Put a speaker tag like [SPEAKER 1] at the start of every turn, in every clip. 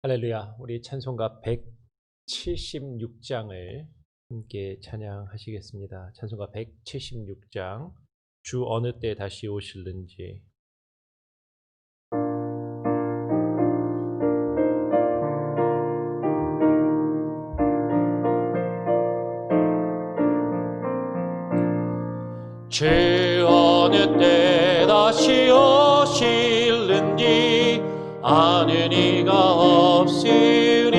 [SPEAKER 1] 할렐루야. 우리 찬송가 176장을 함께 찬양하시겠습니다. 찬송가 176장. 주 어느 때 다시 오실는지. 주 어느 때 다시 오실는지 아는 이가 없으니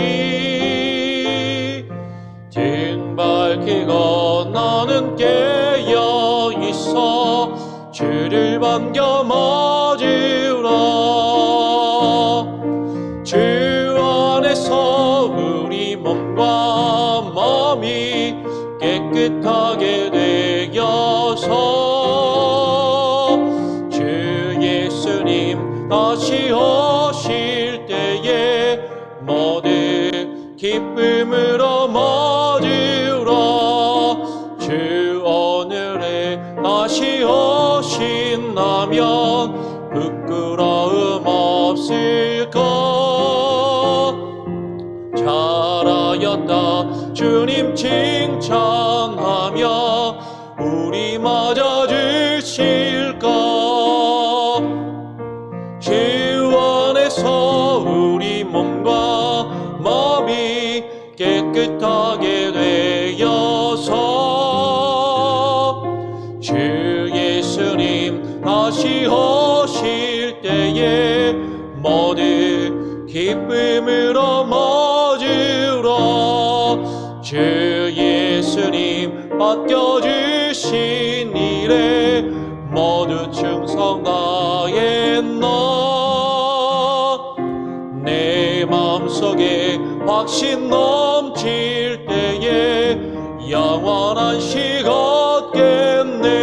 [SPEAKER 1] 등 밝히고 너는 깨어 있어 주를 반겨 맞으라. 주 안에서 우리 몸과 마음이 깨끗하게 되어서 주 예수님 다시 오실 때에 모두 기쁨으로 맞으라. 주 오늘에 다시 오신다면 부끄러움 없을까. 잘하였다 주님 칭찬하며 우리 맞아주실까. 주 안에서 우리 몸과 마음이 깨끗하게 되어서 주 예수님 다시 오실 때에 모두 기쁨으로 맞으라. 주 예수님 맡겨주신 일에 모두 충성하였나. 내 마음속에 확신 넘칠 때에 영원한 시 얻겠네.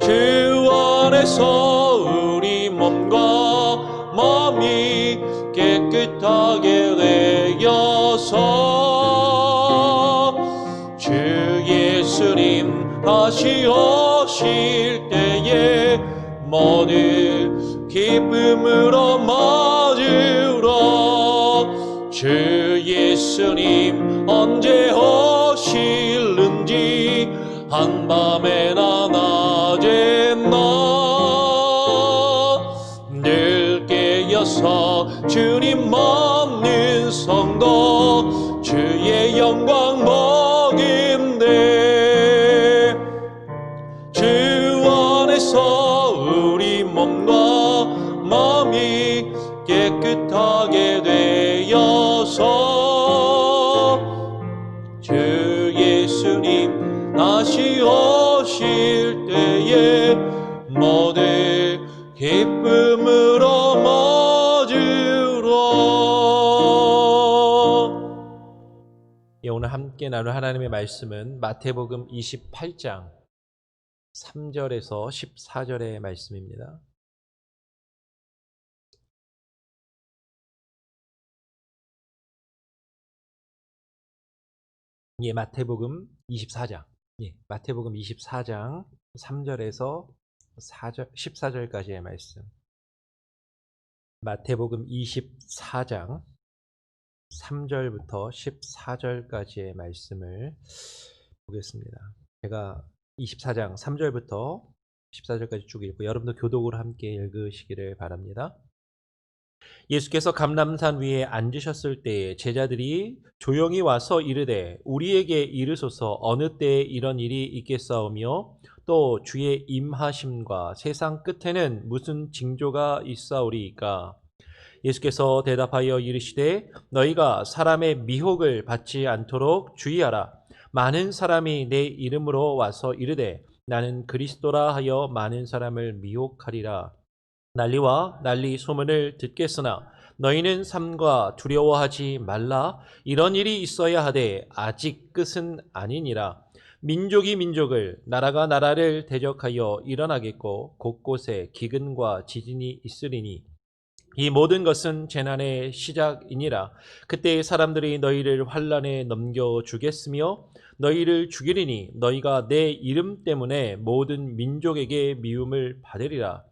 [SPEAKER 1] 주 안에서 우리 몸과 마음이 깨끗하게 되어서 주 예수님 다시 오실 때에 모두 기쁨으로 맞으라. 주 예수님 언제 오실는지 한밤에나 낮에나 늘 깨어서 주님 맞는 성도 주의 영광 보긴대. 주 안에서 우리 몸과 마음이 깨끗하게 되어서 주 예수님 다시 오실 때에 모두 기쁨으로 맞으라. 오늘 함께 나눌 하나님의 말씀은 마태복음 28장 3절에서 14절의 말씀입니다. 마태복음 24장. 마태복음 24장 3절에서 14절까지의 말씀. 마태복음 24장 3절부터 14절까지의 말씀을 보겠습니다. 제가 24장 3절부터 14절까지 쭉 읽고 여러분도 교독으로 함께 읽으시기를 바랍니다. 예수께서 감람산 위에 앉으셨을 때에 제자들이 조용히 와서 이르되 우리에게 이르소서 어느 때에 이런 일이 있겠사오며 또 주의 임하심과 세상 끝에는 무슨 징조가 있사오리이까. 예수께서 대답하여 이르시되 너희가 사람의 미혹을 받지 않도록 주의하라. 많은 사람이 내 이름으로 와서 이르되 나는 그리스도라 하여 많은 사람을 미혹하리라. 난리와 난리 소문을 듣겠으나 너희는 삼가 두려워하지 말라. 이런 일이 있어야 하되 아직 끝은 아니니라. 민족이 민족을 나라가 나라를 대적하여 일어나겠고 곳곳에 기근과 지진이 있으리니 이 모든 것은 재난의 시작이니라. 그때 사람들이 너희를 환난에 넘겨주겠으며 너희를 죽이리니 너희가 내 이름 때문에 모든 민족에게 미움을 받으리라.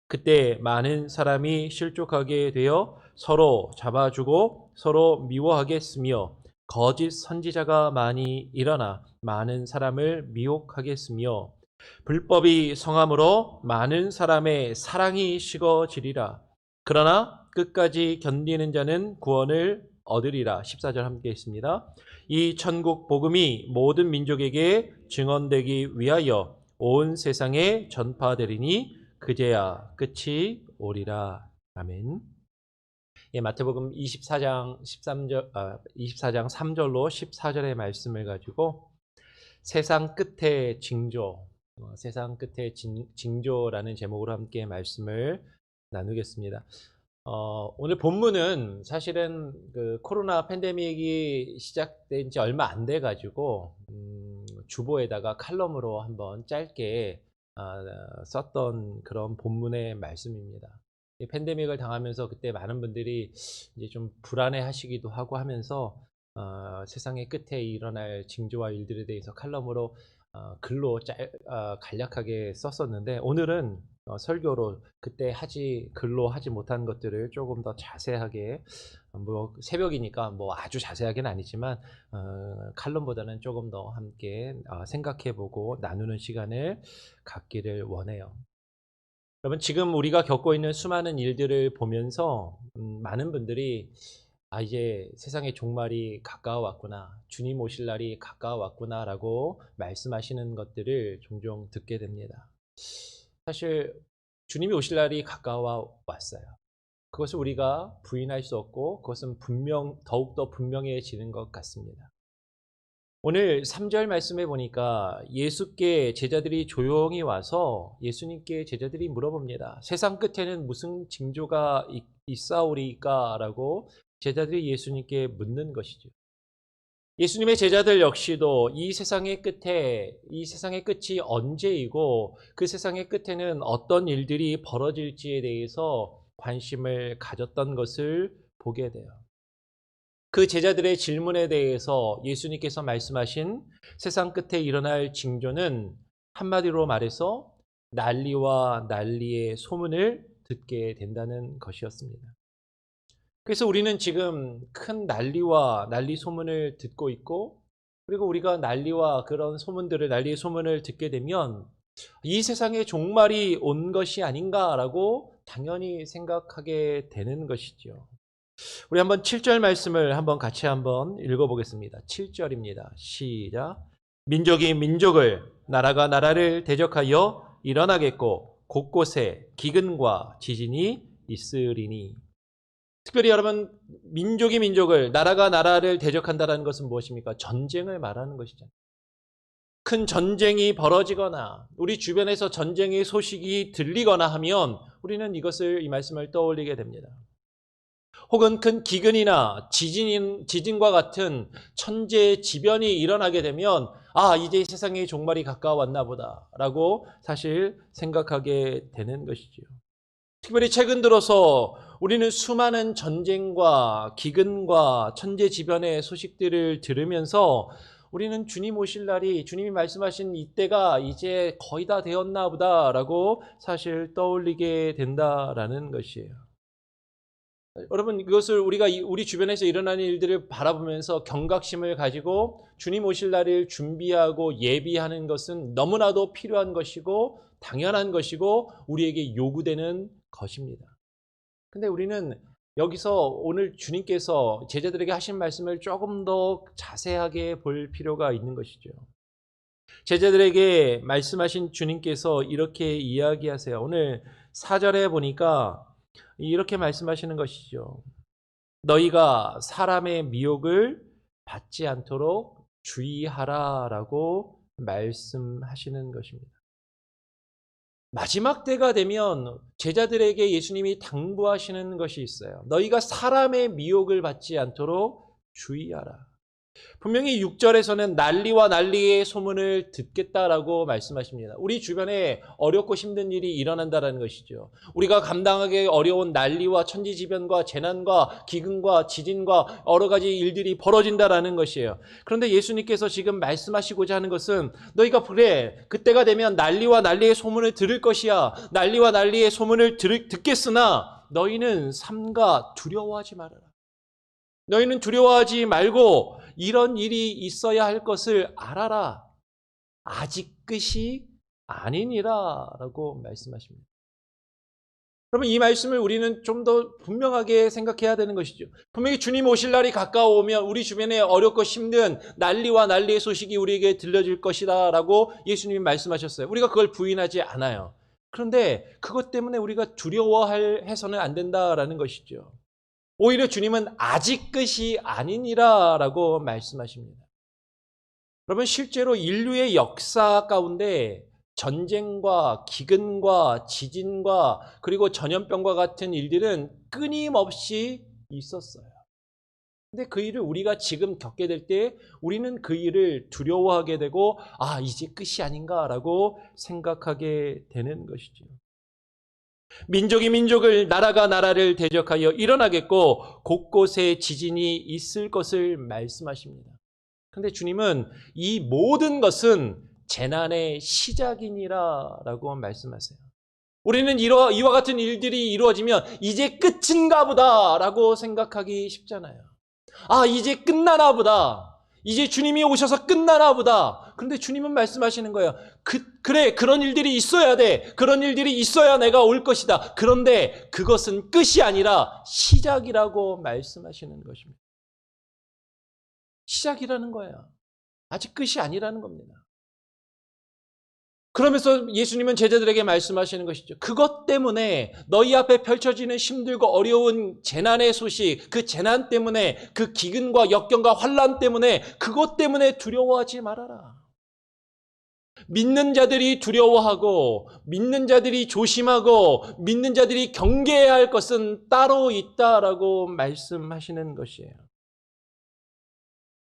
[SPEAKER 1] 그때 많은 사람이 실족하게 되어 서로 잡아주고 서로 미워하게 했으며 거짓 선지자가 많이 일어나 많은 사람을 미혹하게 했으며 불법이 성함으로 많은 사람의 사랑이 식어지리라. 그러나 끝까지 견디는 자는 구원을 얻으리라. 14절 함께 있습니다. 이 천국 복음이 모든 민족에게 증언되기 위하여 온 세상에 전파되리니 그제야 끝이 오리라. 아멘. 예, 마태복음 24장 24장 3절로 14절의 말씀을 가지고 세상 끝의 징조, 세상 끝의 징조라는 제목으로 함께 말씀을 나누겠습니다. 오늘 본문은 사실은 그 코로나 팬데믹이 시작된 지 얼마 안 돼 가지고 주보에다가 칼럼으로 한번 짧게 썼던 그런 본문의 말씀입니다. 이 팬데믹을 당하면서 그때 많은 분들이 이제 좀 불안해 하시기도 하고 하면서 세상의 끝에 일어날 징조와 일들에 대해서 칼럼으로 글로 간략하게 썼었는데 오늘은 설교로 그때 글로 하지 못한 것들을 조금 더 자세하게 뭐 새벽이니까 뭐 아주 자세하게는 아니지만 칼럼보다는 조금 더 함께 생각해보고 나누는 시간을 갖기를 원해요. 여러분 지금 우리가 겪고 있는 수많은 일들을 보면서 많은 분들이 이제 세상의 종말이 가까워왔구나, 주님 오실 날이 가까워왔구나라고 말씀하시는 것들을 종종 듣게 됩니다. 사실 주님이 오실 날이 가까워왔어요. 그것을 우리가 부인할 수 없고 그것은 더욱더 분명해지는 것 같습니다. 오늘 3절 말씀에 보니까 예수께 제자들이 조용히 와서 예수님께 제자들이 물어봅니다. 세상 끝에는 무슨 징조가 있사오리까? 라고 제자들이 예수님께 묻는 것이죠. 예수님의 제자들 역시도 이 세상의 끝이 언제이고 그 세상의 끝에는 어떤 일들이 벌어질지에 대해서 관심을 가졌던 것을 보게 돼요. 그 제자들의 질문에 대해서 예수님께서 말씀하신 세상 끝에 일어날 징조는 한마디로 말해서 난리와 난리의 소문을 듣게 된다는 것이었습니다. 그래서 우리는 지금 큰 난리와 난리 소문을 듣고 있고 그리고 우리가 난리의 소문을 듣게 되면 이 세상의 종말이 온 것이 아닌가라고 당연히 생각하게 되는 것이죠. 우리 한번 7절 말씀을 같이 읽어보겠습니다. 7절입니다. 시작. 민족이 민족을, 나라가 나라를 대적하여 일어나겠고 곳곳에 기근과 지진이 있으리니. 특별히 여러분, 민족이 민족을, 나라가 나라를 대적한다는 것은 무엇입니까? 전쟁을 말하는 것이잖아요. 큰 전쟁이 벌어지거나 우리 주변에서 전쟁의 소식이 들리거나 하면 우리는 이 말씀을 떠올리게 됩니다. 혹은 큰 기근이나 지진과 같은 천재지변이 일어나게 되면 이제 세상의 종말이 가까워왔나 보다라고 사실 생각하게 되는 것이죠. 특별히 최근 들어서 우리는 수많은 전쟁과 기근과 천재지변의 소식들을 들으면서 우리는 주님 오실 날이, 주님이 말씀하신 이때가 이제 거의 다 되었나 보다라고 사실 떠올리게 된다라는 것이에요. 여러분, 이것을 우리가 우리 주변에서 일어나는 일들을 바라보면서 경각심을 가지고 주님 오실 날을 준비하고 예비하는 것은 너무나도 필요한 것이고 당연한 것이고 우리에게 요구되는 것입니다. 근데 우리는 여기서 오늘 주님께서 제자들에게 하신 말씀을 조금 더 자세하게 볼 필요가 있는 것이죠. 제자들에게 말씀하신 주님께서 이렇게 이야기하세요. 오늘 4절에 보니까 이렇게 말씀하시는 것이죠. 너희가 사람의 미혹을 받지 않도록 주의하라라고 말씀하시는 것입니다. 마지막 때가 되면 제자들에게 예수님이 당부하시는 것이 있어요. 너희가 사람의 미혹을 받지 않도록 주의하라. 분명히 6절에서는 난리와 난리의 소문을 듣겠다라고 말씀하십니다. 우리 주변에 어렵고 힘든 일이 일어난다는 것이죠. 우리가 감당하기 어려운 난리와 천지지변과 재난과 기근과 지진과 여러 가지 일들이 벌어진다라는 것이에요. 그런데 예수님께서 지금 말씀하시고자 하는 것은 너희가 그래 그때가 되면 난리와 난리의 소문을 들을 것이야. 난리와 난리의 소문을 듣겠으나 너희는 삼가 두려워하지 말아라. 너희는 두려워하지 말고 이런 일이 있어야 할 것을 알아라. 아직 끝이 아니니라 라고 말씀하십니다. 그러면 이 말씀을 우리는 좀 더 분명하게 생각해야 되는 것이죠. 분명히 주님 오실 날이 가까워오면 우리 주변에 어렵고 힘든 난리와 난리의 소식이 우리에게 들려질 것이다 라고 예수님이 말씀하셨어요. 우리가 그걸 부인하지 않아요. 그런데 그것 때문에 우리가 두려워해서는 안 된다라는 것이죠. 오히려 주님은 아직 끝이 아니니라 라고 말씀하십니다. 여러분 실제로 인류의 역사 가운데 전쟁과 기근과 지진과 그리고 전염병과 같은 일들은 끊임없이 있었어요. 근데 그 일을 우리가 지금 겪게 될 때 우리는 그 일을 두려워하게 되고 이제 끝이 아닌가라고 생각하게 되는 것이죠. 민족이 민족을 나라가 나라를 대적하여 일어나겠고 곳곳에 지진이 있을 것을 말씀하십니다. 그런데 주님은 이 모든 것은 재난의 시작이니라 라고 말씀하세요. 우리는 이와 같은 일들이 이루어지면 이제 끝인가 보다 라고 생각하기 쉽잖아요. 이제 끝나나 보다. 이제 주님이 오셔서 끝나나 보다. 그런데 주님은 말씀하시는 거예요. 그래, 그런 일들이 있어야 돼. 그런 일들이 있어야 내가 올 것이다. 그런데 그것은 끝이 아니라 시작이라고 말씀하시는 것입니다. 시작이라는 거예요. 아직 끝이 아니라는 겁니다. 그러면서 예수님은 제자들에게 말씀하시는 것이죠. 그것 때문에 너희 앞에 펼쳐지는 힘들고 어려운 재난의 소식, 그 재난 때문에 그 기근과 역경과 환난 때문에 그것 때문에 두려워하지 말아라. 믿는 자들이 두려워하고 믿는 자들이 조심하고 믿는 자들이 경계해야 할 것은 따로 있다라고 말씀하시는 것이에요.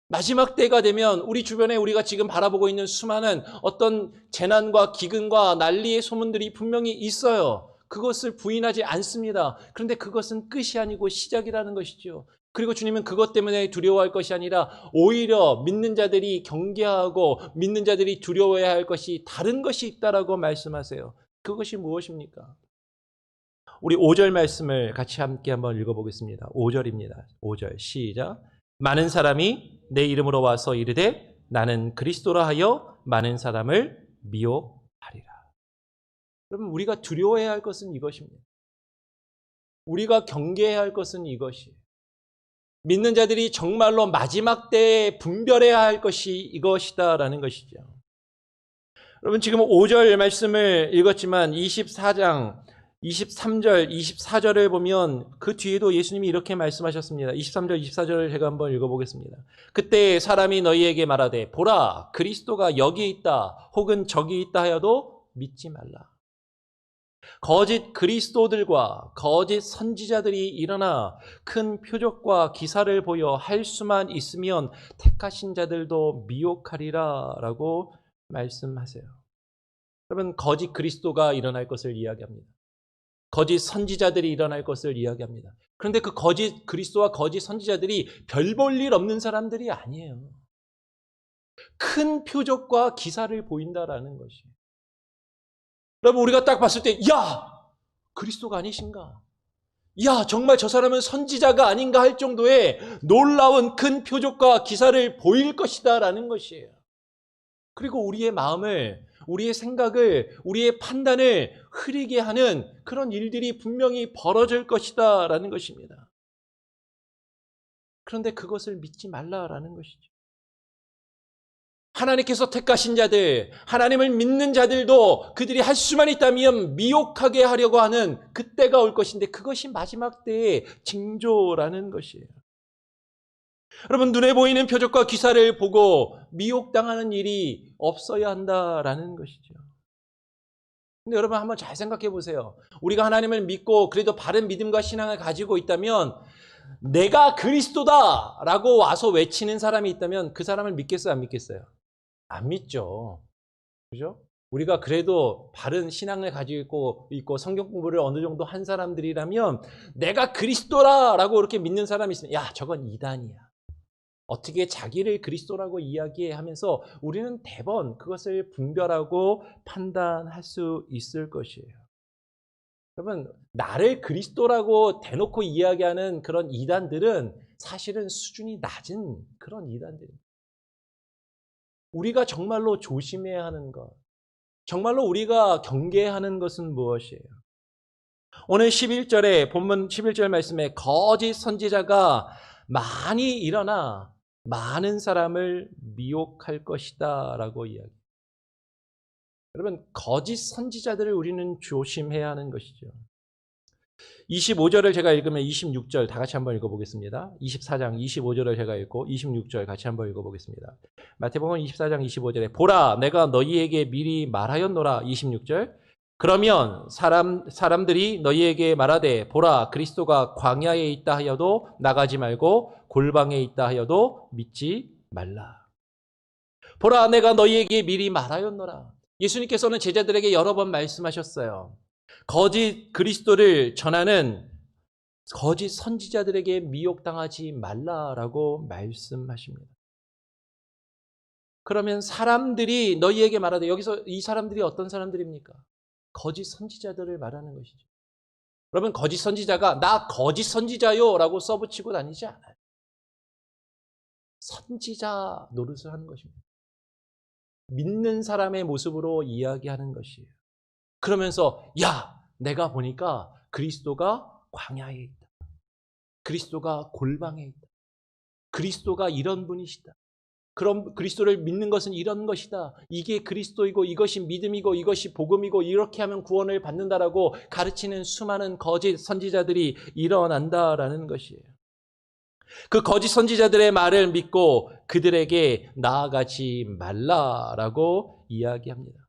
[SPEAKER 1] 마지막 때가 되면 우리 주변에 우리가 지금 바라보고 있는 수많은 어떤 재난과 기근과 난리의 소문들이 분명히 있어요. 그것을 부인하지 않습니다. 그런데 그것은 끝이 아니고 시작이라는 것이죠. 그리고 주님은 그것 때문에 두려워할 것이 아니라 오히려 믿는 자들이 경계하고 믿는 자들이 두려워해야 할 것이 다른 것이 있다라고 말씀하세요. 그것이 무엇입니까? 우리 5절 말씀을 같이 함께 한번 읽어보겠습니다. 5절입니다. 5절 시작. 많은 사람이 내 이름으로 와서 이르되 나는 그리스도라 하여 많은 사람을 미혹하리라. 여러분 우리가 두려워해야 할 것은 이것입니다. 우리가 경계해야 할 것은 이것이에요. 믿는 자들이 정말로 마지막 때에 분별해야 할 것이 이것이다라는 것이죠. 여러분 지금 5절 말씀을 읽었지만 24장 23절, 24절을 보면 그 뒤에도 예수님이 이렇게 말씀하셨습니다. 23절, 24절을 제가 한번 읽어보겠습니다. 그때 사람이 너희에게 말하되 보라 그리스도가 여기 있다 혹은 저기 있다 하여도 믿지 말라. 거짓 그리스도들과 거짓 선지자들이 일어나 큰 표적과 기사를 보여 할 수만 있으면 택하신 자들도 미혹하리라 라고 말씀하세요. 여러분 거짓 그리스도가 일어날 것을 이야기합니다. 거짓 선지자들이 일어날 것을 이야기합니다. 그런데 그 거짓 그리스도와 거짓 선지자들이 별 볼 일 없는 사람들이 아니에요. 큰 표적과 기사를 보인다라는 것이에요. 여러분 우리가 딱 봤을 때 그리스도가 아니신가? 정말 저 사람은 선지자가 아닌가 할 정도의 놀라운 큰 표적과 기사를 보일 것이다라는 것이에요. 그리고 우리의 마음을 우리의 생각을 우리의 판단을 흐리게 하는 그런 일들이 분명히 벌어질 것이다 라는 것입니다. 그런데 그것을 믿지 말라라는 것이죠. 하나님께서 택하신 자들, 하나님을 믿는 자들도 그들이 할 수만 있다면 미혹하게 하려고 하는 그때가 올 것인데 그것이 마지막 때의 징조라는 것이에요. 여러분 눈에 보이는 표적과 기사를 보고 미혹당하는 일이 없어야 한다라는 것이죠. 근데 여러분 한번 잘 생각해 보세요. 우리가 하나님을 믿고 그래도 바른 믿음과 신앙을 가지고 있다면 내가 그리스도다라고 와서 외치는 사람이 있다면 그 사람을 믿겠어요, 안 믿겠어요? 안 믿죠. 그죠? 우리가 그래도 바른 신앙을 가지고 있고 성경 공부를 어느 정도 한 사람들이라면 내가 그리스도라라고 이렇게 믿는 사람이 있으면 야, 저건 이단이야. 어떻게 자기를 그리스도라고 이야기하면서 우리는 대번 그것을 분별하고 판단할 수 있을 것이에요. 여러분, 나를 그리스도라고 대놓고 이야기하는 그런 이단들은 사실은 수준이 낮은 그런 이단들입니다. 우리가 정말로 조심해야 하는 것, 정말로 우리가 경계하는 것은 무엇이에요? 오늘 11절에 본문 11절 말씀에 거짓 선지자가 많이 일어나 많은 사람을 미혹할 것이다 라고 이야기해요. 여러분, 거짓 선지자들을 우리는 조심해야 하는 것이죠. 25절을 제가 읽으면 26절 다 같이 한번 읽어보겠습니다. 24장 25절을 제가 읽고 26절 같이 한번 읽어보겠습니다. 마태복음 24장 25절에 보라 내가 너희에게 미리 말하였노라. 26절 그러면 사람들이 너희에게 말하되 보라 그리스도가 광야에 있다 하여도 나가지 말고 골방에 있다 하여도 믿지 말라. 보라 내가 너희에게 미리 말하였노라. 예수님께서는 제자들에게 여러 번 말씀하셨어요. 거짓 그리스도를 전하는 거짓 선지자들에게 미혹당하지 말라라고 말씀하십니다. 그러면 사람들이 너희에게 말하되 여기서 이 사람들이 어떤 사람들입니까? 거짓 선지자들을 말하는 것이죠. 여러분 거짓 선지자가 나 거짓 선지자요 라고 써붙이고 다니지 않아요. 선지자 노릇을 하는 것입니다. 믿는 사람의 모습으로 이야기하는 것이에요. 그러면서 야 내가 보니까 그리스도가 광야에 있다. 그리스도가 골방에 있다. 그리스도가 이런 분이시다. 그럼 그리스도를 믿는 것은 이런 것이다. 이게 그리스도이고 이것이 믿음이고 이것이 복음이고 이렇게 하면 구원을 받는다라고 가르치는 수많은 거짓 선지자들이 일어난다라는 것이에요. 그 거짓 선지자들의 말을 믿고 그들에게 나아가지 말라라고 이야기합니다.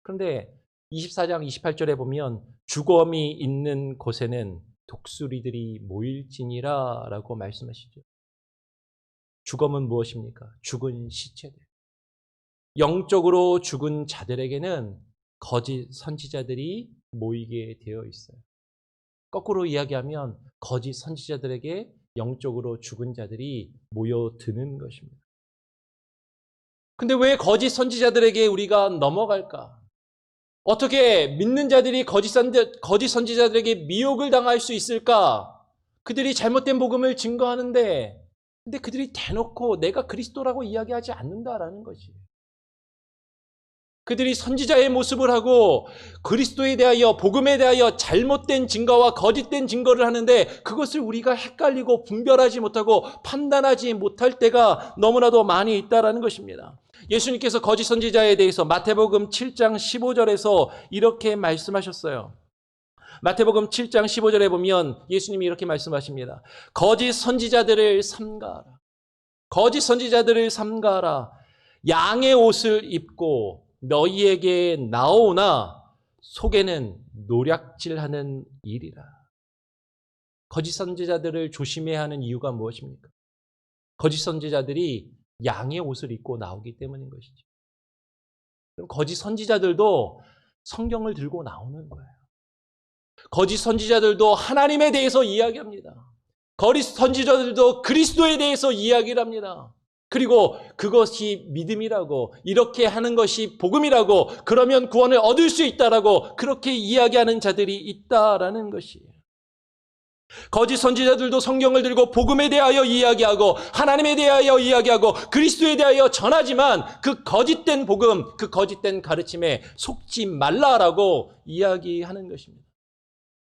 [SPEAKER 1] 그런데 24장 28절에 보면 죽음이 있는 곳에는 독수리들이 모일지니라 라고 말씀하시죠. 죽음은 무엇입니까? 죽은 시체들. 영적으로 죽은 자들에게는 거짓 선지자들이 모이게 되어 있어요. 거꾸로 이야기하면 거짓 선지자들에게 영적으로 죽은 자들이 모여드는 것입니다. 근데 왜 거짓 선지자들에게 우리가 넘어갈까? 어떻게 믿는 자들이 거짓 선지자들에게 미혹을 당할 수 있을까? 그들이 잘못된 복음을 증거하는데 근데 그들이 대놓고 내가 그리스도라고 이야기하지 않는다라는 것이에요. 그들이 선지자의 모습을 하고 그리스도에 대하여 복음에 대하여 잘못된 증거와 거짓된 증거를 하는데 그것을 우리가 헷갈리고 분별하지 못하고 판단하지 못할 때가 너무나도 많이 있다라는 것입니다. 예수님께서 거짓 선지자에 대해서 마태복음 7장 15절에서 이렇게 말씀하셨어요. 마태복음 7장 15절에 보면 예수님이 이렇게 말씀하십니다. 거짓 선지자들을 삼가하라. 거짓 선지자들을 삼가하라. 양의 옷을 입고 너희에게 나오나 속에는 노략질하는 일이라. 거짓 선지자들을 조심해야 하는 이유가 무엇입니까? 거짓 선지자들이 양의 옷을 입고 나오기 때문인 것이죠. 거짓 선지자들도 성경을 들고 나오는 거예요. 거짓 선지자들도 하나님에 대해서 이야기합니다. 거짓 선지자들도 그리스도에 대해서 이야기를 합니다. 그리고 그것이 믿음이라고 이렇게 하는 것이 복음이라고 그러면 구원을 얻을 수 있다라고 그렇게 이야기하는 자들이 있다라는 것이에요. 거짓 선지자들도 성경을 들고 복음에 대하여 이야기하고 하나님에 대하여 이야기하고 그리스도에 대하여 전하지만 그 거짓된 복음, 그 거짓된 가르침에 속지 말라라고 이야기하는 것입니다.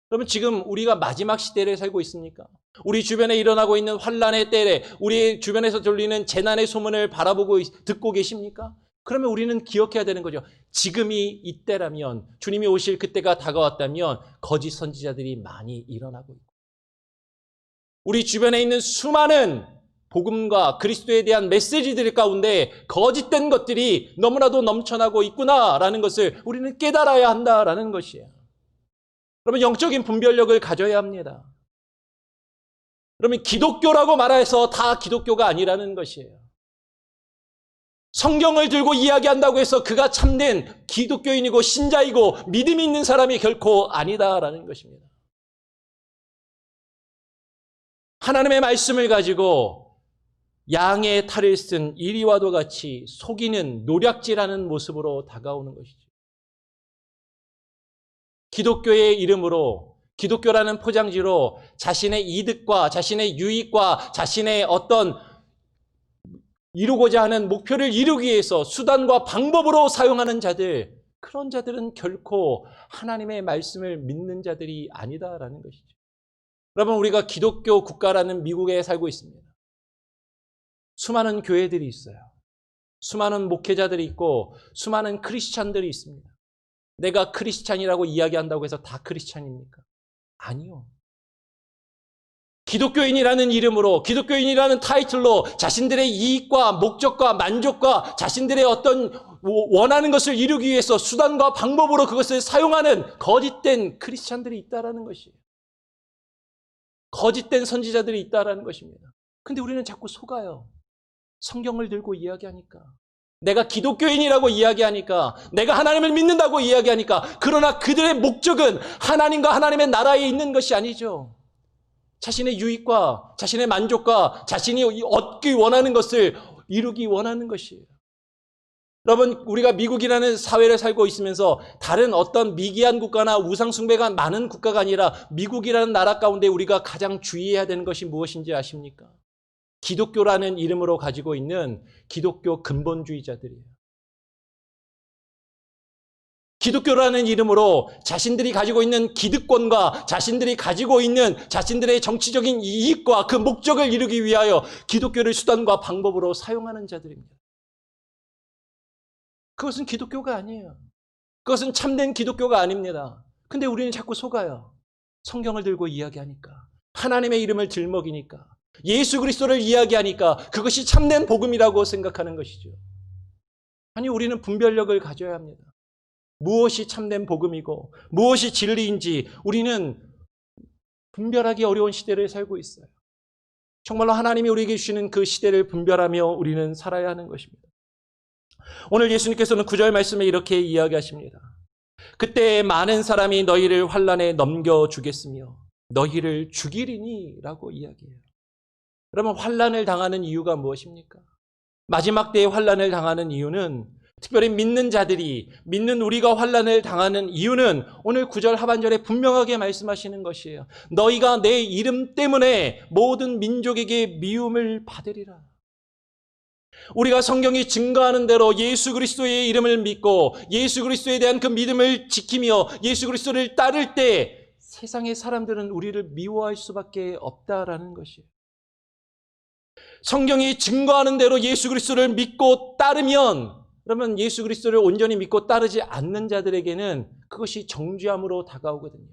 [SPEAKER 1] 그러면 지금 우리가 마지막 시대를 살고 있습니까? 우리 주변에 일어나고 있는 환란의 때에 우리 주변에서 들리는 재난의 소문을 바라보고 듣고 계십니까? 그러면 우리는 기억해야 되는 거죠. 지금이 이때라면 주님이 오실 그때가 다가왔다면 거짓 선지자들이 많이 일어나고 있고 우리 주변에 있는 수많은 복음과 그리스도에 대한 메시지들 가운데 거짓된 것들이 너무나도 넘쳐나고 있구나라는 것을 우리는 깨달아야 한다라는 것이에요. 여러분 영적인 분별력을 가져야 합니다. 그러면 기독교라고 말해서 다 기독교가 아니라는 것이에요. 성경을 들고 이야기한다고 해서 그가 참된 기독교인이고 신자이고 믿음이 있는 사람이 결코 아니다라는 것입니다. 하나님의 말씀을 가지고 양의 탈을 쓴 이리와도 같이 속이는 노략질하는 모습으로 다가오는 것이죠. 기독교의 이름으로, 기독교라는 포장지로 자신의 이득과 자신의 유익과 자신의 어떤 이루고자 하는 목표를 이루기 위해서 수단과 방법으로 사용하는 자들, 그런 자들은 결코 하나님의 말씀을 믿는 자들이 아니다라는 것이죠. 여러분, 우리가 기독교 국가라는 미국에 살고 있습니다. 수많은 교회들이 있어요. 수많은 목회자들이 있고 수많은 크리스찬들이 있습니다. 내가 크리스찬이라고 이야기한다고 해서 다 크리스찬입니까? 아니요. 기독교인이라는 이름으로, 기독교인이라는 타이틀로 자신들의 이익과 목적과 만족과 자신들의 어떤 원하는 것을 이루기 위해서 수단과 방법으로 그것을 사용하는 거짓된 크리스찬들이 있다라는 것이에요. 거짓된 선지자들이 있다라는 것입니다. 근데 우리는 자꾸 속아요. 성경을 들고 이야기하니까. 내가 기독교인이라고 이야기하니까, 내가 하나님을 믿는다고 이야기하니까, 그러나 그들의 목적은 하나님과 하나님의 나라에 있는 것이 아니죠. 자신의 유익과 자신의 만족과 자신이 얻기 원하는 것을 이루기 원하는 것이에요. 여러분, 우리가 미국이라는 사회를 살고 있으면서 다른 어떤 미개한 국가나 우상숭배가 많은 국가가 아니라 미국이라는 나라 가운데 우리가 가장 주의해야 되는 것이 무엇인지 아십니까? 기독교라는 이름으로 가지고 있는 기독교 근본주의자들이에요. 기독교라는 이름으로 자신들이 가지고 있는 기득권과 자신들이 가지고 있는 자신들의 정치적인 이익과 그 목적을 이루기 위하여 기독교를 수단과 방법으로 사용하는 자들입니다. 그것은 기독교가 아니에요. 그것은 참된 기독교가 아닙니다. 근데 우리는 자꾸 속아요. 성경을 들고 이야기하니까, 하나님의 이름을 들먹이니까, 예수 그리스도를 이야기하니까 그것이 참된 복음이라고 생각하는 것이죠. 아니, 우리는 분별력을 가져야 합니다. 무엇이 참된 복음이고 무엇이 진리인지 우리는 분별하기 어려운 시대를 살고 있어요. 정말로 하나님이 우리에게 주시는 그 시대를 분별하며 우리는 살아야 하는 것입니다. 오늘 예수님께서는 9절 말씀에 이렇게 이야기하십니다. 그때 많은 사람이 너희를 환난에 넘겨주겠으며 너희를 죽이리니 라고 이야기해요. 그러면 환난을 당하는 이유가 무엇입니까? 마지막 때에 환난을 당하는 이유는, 특별히 믿는 자들이, 믿는 우리가 환난을 당하는 이유는 오늘 9절 하반절에 분명하게 말씀하시는 것이에요. 너희가 내 이름 때문에 모든 민족에게 미움을 받으리라. 우리가 성경이 증거하는 대로 예수 그리스도의 이름을 믿고 예수 그리스도에 대한 그 믿음을 지키며 예수 그리스도를 따를 때 세상의 사람들은 우리를 미워할 수밖에 없다라는 것이에요. 성경이 증거하는 대로 예수 그리스도를 믿고 따르면, 그러면 예수 그리스도를 온전히 믿고 따르지 않는 자들에게는 그것이 정죄함으로 다가오거든요.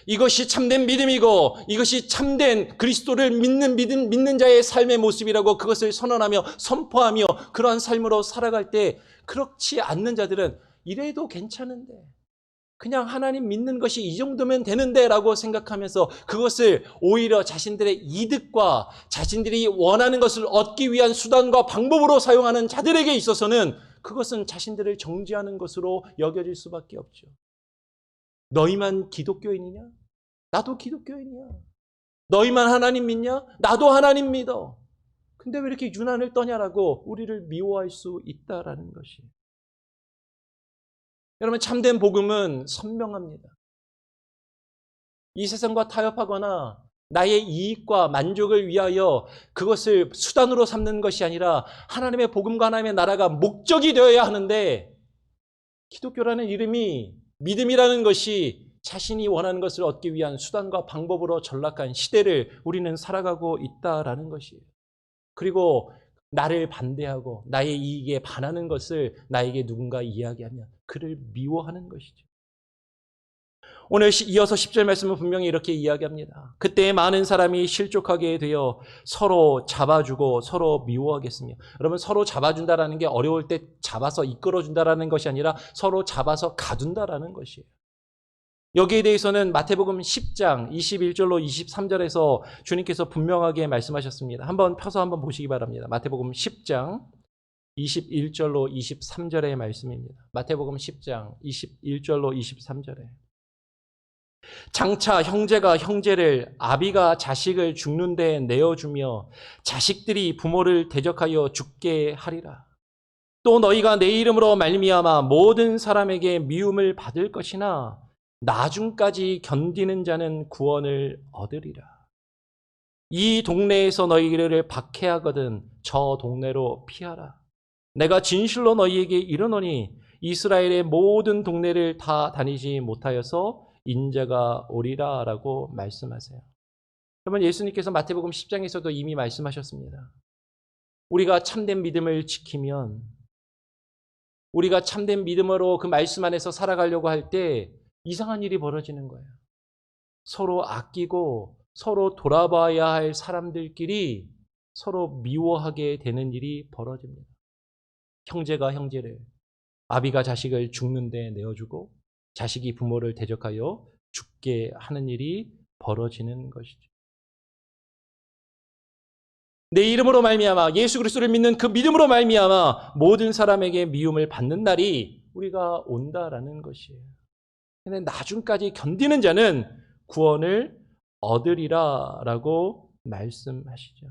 [SPEAKER 1] 이것이 참된 믿음이고 이것이 참된 그리스도를 믿는 자의 삶의 모습이라고 그것을 선언하며 선포하며 그러한 삶으로 살아갈 때, 그렇지 않는 자들은 이래도 괜찮은데, 그냥 하나님 믿는 것이 이 정도면 되는데 라고 생각하면서 그것을 오히려 자신들의 이득과 자신들이 원하는 것을 얻기 위한 수단과 방법으로 사용하는 자들에게 있어서는 그것은 자신들을 정죄하는 것으로 여겨질 수밖에 없죠. 너희만 기독교인이냐? 나도 기독교인이야. 너희만 하나님 믿냐? 나도 하나님 믿어. 근데 왜 이렇게 유난을 떠냐라고 우리를 미워할 수 있다라는 것이. 여러분, 참된 복음은 선명합니다. 이 세상과 타협하거나 나의 이익과 만족을 위하여 그것을 수단으로 삼는 것이 아니라 하나님의 복음과 하나님의 나라가 목적이 되어야 하는데, 기독교라는 이름이, 믿음이라는 것이 자신이 원하는 것을 얻기 위한 수단과 방법으로 전락한 시대를 우리는 살아가고 있다라는 것이에요. 그리고 나를 반대하고 나의 이익에 반하는 것을 나에게 누군가 이야기하면 그를 미워하는 것이죠. 오늘 이어서 10절 말씀은 분명히 이렇게 이야기합니다. 그때 많은 사람이 실족하게 되어 서로 잡아주고 서로 미워하겠으며. 여러분, 서로 잡아준다라는 게 어려울 때 잡아서 이끌어준다라는 것이 아니라 서로 잡아서 가둔다라는 것이에요. 여기에 대해서는 마태복음 10장 21절로 23절에서 주님께서 분명하게 말씀하셨습니다. 한번 펴서 한번 보시기 바랍니다. 마태복음 10장 21절로 23절의 말씀입니다. 마태복음 10장 21절로 23절에 장차 형제가 형제를, 아비가 자식을 죽는 데 내어주며 자식들이 부모를 대적하여 죽게 하리라. 또 너희가 내 이름으로 말미암아 모든 사람에게 미움을 받을 것이나 나중까지 견디는 자는 구원을 얻으리라. 이 동네에서 너희를 박해하거든 저 동네로 피하라. 내가 진실로 너희에게 이르노니 이스라엘의 모든 동네를 다 다니지 못하여서 인자가 오리라 라고 말씀하세요. 그러면 예수님께서 마태복음 10장에서도 이미 말씀하셨습니다. 우리가 참된 믿음을 지키면, 우리가 참된 믿음으로 그 말씀 안에서 살아가려고 할 때 이상한 일이 벌어지는 거예요. 서로 아끼고 서로 돌아봐야 할 사람들끼리 서로 미워하게 되는 일이 벌어집니다. 형제가 형제를, 아비가 자식을 죽는 데 내어주고 자식이 부모를 대적하여 죽게 하는 일이 벌어지는 것이죠. 내 이름으로 말미암아, 예수 그리스도를 믿는 그 믿음으로 말미암아 모든 사람에게 미움을 받는 날이 우리가 온다라는 것이에요. 근데 나중까지 견디는 자는 구원을 얻으리라라고 말씀하시죠.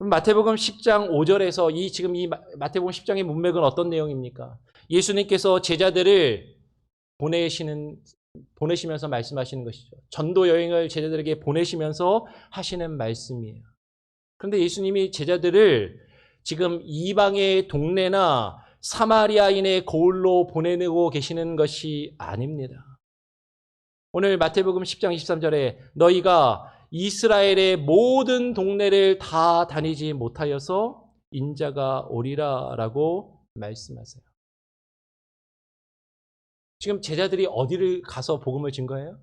[SPEAKER 1] 마태복음 10장 5절에서 지금 이 마태복음 10장의 문맥은 어떤 내용입니까? 예수님께서 제자들을 보내시면서 말씀하시는 것이죠. 전도 여행을 제자들에게 보내시면서 하시는 말씀이에요. 그런데 예수님이 제자들을 지금 이방의 동네나 사마리아인의 고을로 보내고 계시는 것이 아닙니다. 오늘 마태복음 10장 23절에 너희가 이스라엘의 모든 동네를 다 다니지 못하여서 인자가 오리라 라고 말씀하세요. 지금 제자들이 어디를 가서 복음을 증거해요?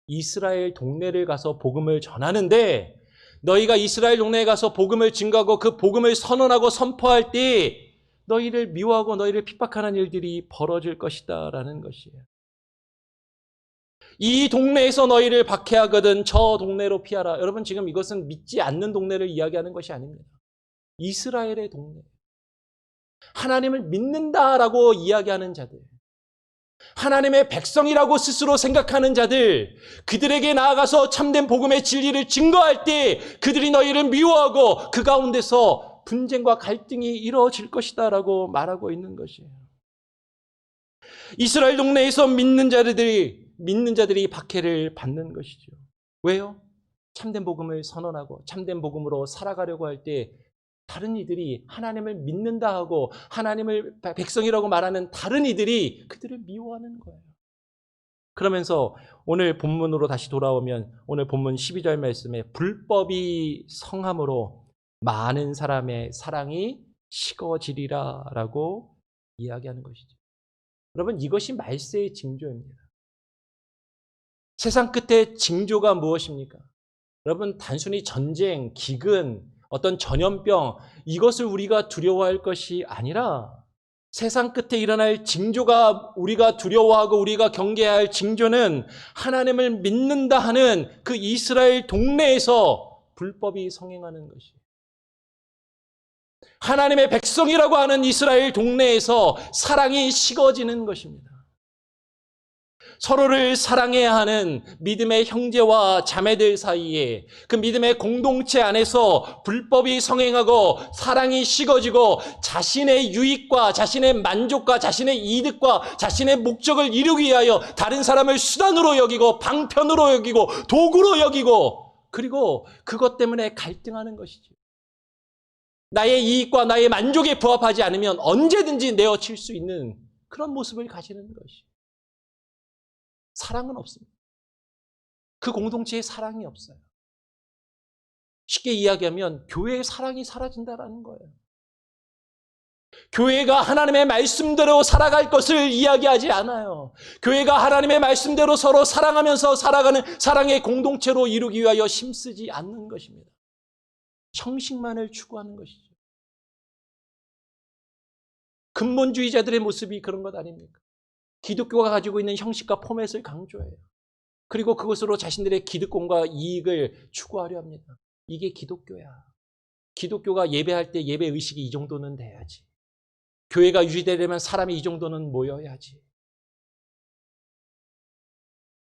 [SPEAKER 1] 이스라엘 동네를 가서 복음을 전하는데, 너희가 이스라엘 동네에 가서 복음을 증거하고 그 복음을 선언하고 선포할 때 너희를 미워하고 너희를 핍박하는 일들이 벌어질 것이다 라는 것이에요. 이 동네에서 너희를 박해하거든 저 동네로 피하라. 여러분, 지금 이것은 믿지 않는 동네를 이야기하는 것이 아닙니다. 이스라엘의 동네, 하나님을 믿는다라고 이야기하는 자들, 하나님의 백성이라고 스스로 생각하는 자들, 그들에게 나아가서 참된 복음의 진리를 증거할 때 그들이 너희를 미워하고 그 가운데서 분쟁과 갈등이 이루어질 것이다 라고 말하고 있는 것이에요. 이스라엘 동네에서 믿는 자들이 박해를 받는 것이죠. 왜요? 참된 복음을 선언하고 참된 복음으로 살아가려고 할 때 다른 이들이 하나님을 믿는다 하고 하나님을 백성이라고 말하는 다른 이들이 그들을 미워하는 거예요. 그러면서 오늘 본문으로 다시 돌아오면 오늘 본문 12절 말씀에 불법이 성함으로 많은 사람의 사랑이 식어지리라 라고 이야기하는 것이죠. 여러분, 이것이 말세의 징조입니다. 세상 끝의 징조가 무엇입니까? 여러분, 단순히 전쟁, 기근, 어떤 전염병, 이것을 우리가 두려워할 것이 아니라 세상 끝에 일어날 징조가, 우리가 두려워하고 우리가 경계해야 할 징조는 하나님을 믿는다 하는 그 이스라엘 동네에서 불법이 성행하는 것이에요. 하나님의 백성이라고 하는 이스라엘 동네에서 사랑이 식어지는 것입니다. 서로를 사랑해야 하는 믿음의 형제와 자매들 사이에 그 믿음의 공동체 안에서 불법이 성행하고 사랑이 식어지고 자신의 유익과 자신의 만족과 자신의 이득과 자신의 목적을 이루기 위하여 다른 사람을 수단으로 여기고 방편으로 여기고 도구로 여기고, 그리고 그것 때문에 갈등하는 것이죠. 나의 이익과 나의 만족에 부합하지 않으면 언제든지 내어칠 수 있는 그런 모습을 가지는 것이죠. 사랑은 없습니다. 그 공동체에 사랑이 없어요. 쉽게 이야기하면 교회의 사랑이 사라진다는 거예요. 교회가 하나님의 말씀대로 살아갈 것을 이야기하지 않아요. 교회가 하나님의 말씀대로 서로 사랑하면서 살아가는 사랑의 공동체로 이루기 위하여 힘쓰지 않는 것입니다. 형식만을 추구하는 것이죠. 근본주의자들의 모습이 그런 것 아닙니까? 기독교가 가지고 있는 형식과 포맷을 강조해요. 그리고 그것으로 자신들의 기득권과 이익을 추구하려 합니다. 이게 기독교야. 기독교가 예배할 때 예배 의식이 이 정도는 돼야지. 교회가 유지되려면 사람이 이 정도는 모여야지.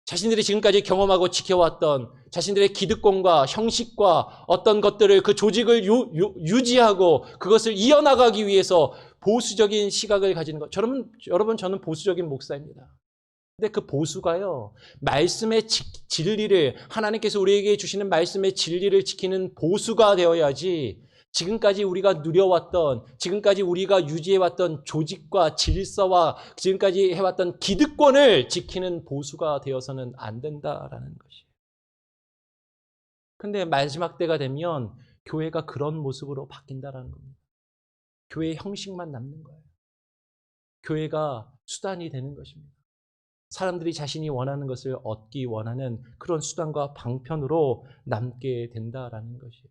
[SPEAKER 1] 자신들이 지금까지 경험하고 지켜왔던 자신들의 기득권과 형식과 어떤 것들을 그 조직을 유지하고 그것을 이어나가기 위해서 보수적인 시각을 가지는 것. 여러분 저는 보수적인 목사입니다. 근데 그 보수가요, 말씀의 진리를, 하나님께서 우리에게 주시는 말씀의 진리를 지키는 보수가 되어야지 지금까지 우리가 누려왔던, 지금까지 우리가 유지해왔던 조직과 질서와 지금까지 해왔던 기득권을 지키는 보수가 되어서는 안 된다라는 것이에요. 근데 마지막 때가 되면 교회가 그런 모습으로 바뀐다라는 겁니다. 교회의 형식만 남는 거예요. 교회가 수단이 되는 것입니다. 사람들이 자신이 원하는 것을 얻기 원하는 그런 수단과 방편으로 남게 된다라는 것이에요.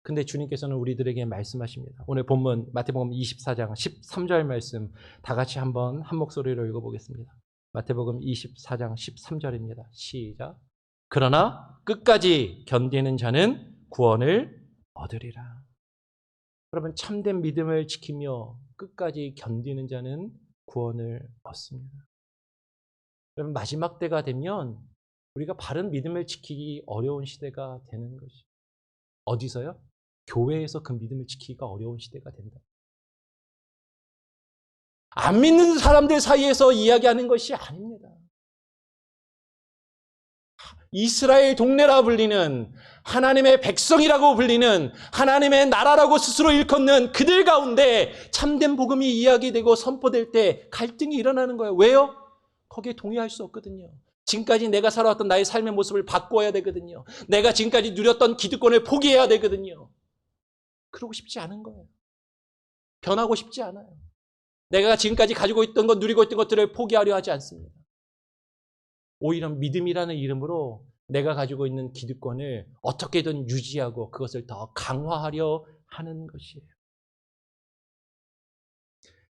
[SPEAKER 1] 근데 주님께서는 우리들에게 말씀하십니다. 오늘 본문 마태복음 24장 13절 말씀 다 같이 한번 한 목소리로 읽어보겠습니다. 마태복음 24장 13절입니다. 시작. 그러나 끝까지 견디는 자는 구원을 얻으리라. 여러분, 참된 믿음을 지키며 끝까지 견디는 자는 구원을 얻습니다. 여러분, 마지막 때가 되면 우리가 바른 믿음을 지키기 어려운 시대가 되는 것이. 어디서요? 교회에서 그 믿음을 지키기가 어려운 시대가 된다. 안 믿는 사람들 사이에서 이야기하는 것이 아닙니다. 이스라엘 동네라 불리는, 하나님의 백성이라고 불리는, 하나님의 나라라고 스스로 일컫는 그들 가운데 참된 복음이 이야기되고 선포될 때 갈등이 일어나는 거예요. 왜요? 거기에 동의할 수 없거든요. 지금까지 내가 살아왔던 나의 삶의 모습을 바꿔야 되거든요. 내가 지금까지 누렸던 기득권을 포기해야 되거든요. 그러고 싶지 않은 거예요. 변하고 싶지 않아요. 내가 지금까지 가지고 있던 것, 누리고 있던 것들을 포기하려 하지 않습니다. 오히려 믿음이라는 이름으로 내가 가지고 있는 기득권을 어떻게든 유지하고 그것을 더 강화하려 하는 것이에요.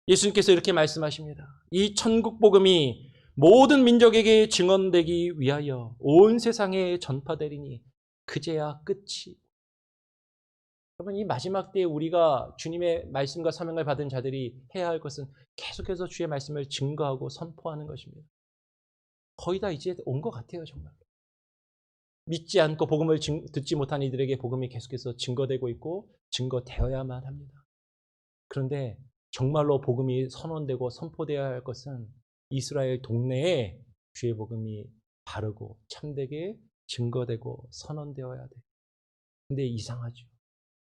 [SPEAKER 1] 예수님께서 이렇게 말씀하십니다. 이 천국 복음이 모든 민족에게 증언되기 위하여 온 세상에 전파되리니 그제야 끝이. 여러분, 이 마지막 때에 우리가 주님의 말씀과 사명을 받은 자들이 해야 할 것은 계속해서 주의 말씀을 증거하고 선포하는 것입니다. 거의 다 이제 온 것 같아요, 정말. 믿지 않고 복음을 듣지 못한 이들에게 복음이 계속해서 증거되고 있고 증거되어야만 합니다. 그런데 정말로 복음이 선언되고 선포되어야 할 것은 이스라엘 동네에 주의 복음이 바르고 참되게 증거되고 선언되어야 돼요. 근데 이상하죠.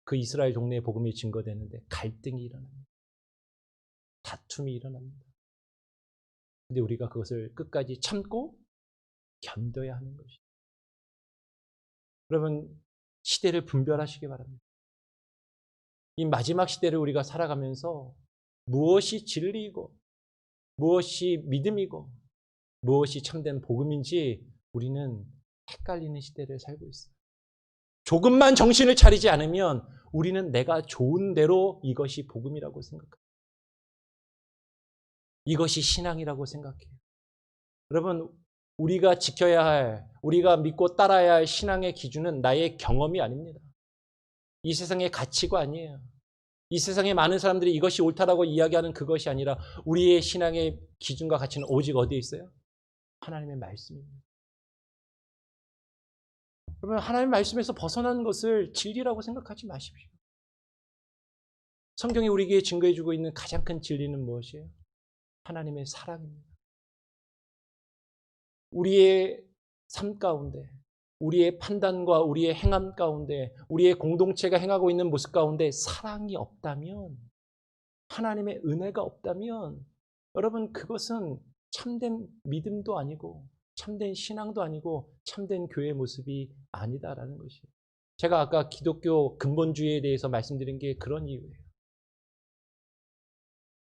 [SPEAKER 1] 그 이스라엘 동네에 복음이 증거되는데 갈등이 일어납니다. 다툼이 일어납니다. 근데 우리가 그것을 끝까지 참고 견뎌야 하는 것이죠. 여러분, 시대를 분별하시기 바랍니다. 이 마지막 시대를 우리가 살아가면서 무엇이 진리이고 무엇이 믿음이고 무엇이 참된 복음인지 우리는 헷갈리는 시대를 살고 있어요. 조금만 정신을 차리지 않으면 우리는 내가 좋은 대로 이것이 복음이라고 생각합니다. 이것이 신앙이라고 생각해요. 여러분, 우리가 지켜야 할, 우리가 믿고 따라야 할 신앙의 기준은 나의 경험이 아닙니다. 이 세상의 가치가 아니에요. 이 세상에 많은 사람들이 이것이 옳다라고 이야기하는 그것이 아니라 우리의 신앙의 기준과 가치는 오직 어디에 있어요? 하나님의 말씀입니다. 여러분, 하나님의 말씀에서 벗어난 것을 진리라고 생각하지 마십시오. 성경이 우리에게 증거해주고 있는 가장 큰 진리는 무엇이에요? 하나님의 사랑입니다. 우리의 삶 가운데, 우리의 판단과 우리의 행함 가운데, 우리의 공동체가 행하고 있는 모습 가운데 사랑이 없다면, 하나님의 은혜가 없다면 여러분, 그것은 참된 믿음도 아니고 참된 신앙도 아니고 참된 교회의 모습이 아니다라는 것이에요. 제가 아까 기독교 근본주의에 대해서 말씀드린 게 그런 이유예요.